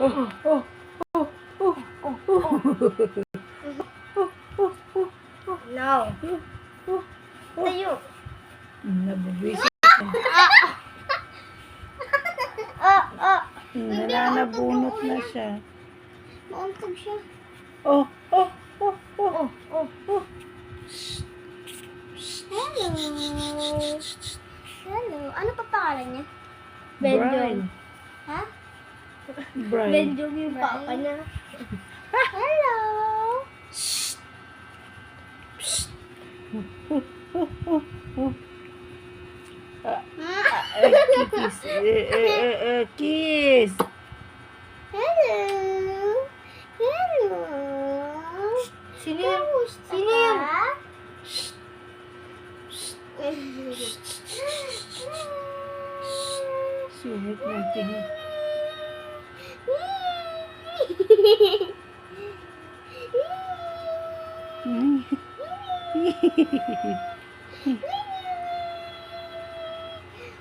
Oh, oh, oh, oh, oh, oh. No. Tayo. Nabubisi. Oh. Nananabunot na siya. Mauntog siya. Oh, oh, oh, oh. Oh. Hello. Ano pa pangalan niya? Brian. Ha? Brian. Benjong yung papa niya. Hello. Kiss. Kiss. Hello. Sino yun? Sino yun? Sulit natin.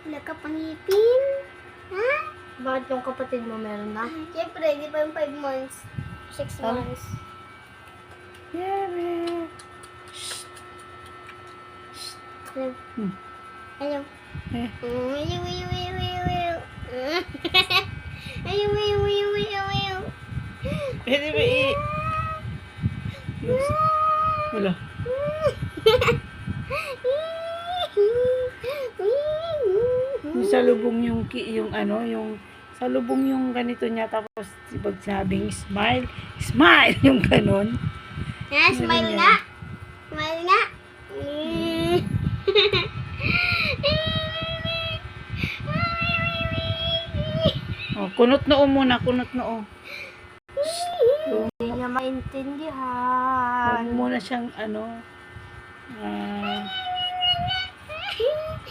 Wala ka pang ngipin? Ha? Bakit yung kapatid mo meron na? Siyempre, di pa yung 5 months. 6 Ano? months. Yeah, Ayaw. Eh. Ayaw. Pwede ba Wala. Salubong yung ano, yung salubong yung ganito niya, tapos pag sabing smile, yung ganon. Smile nga. Smile nga. Oh, kunot noo muna, kunot noo. Hindi niya maintindihan. Huwag muna siyang ano,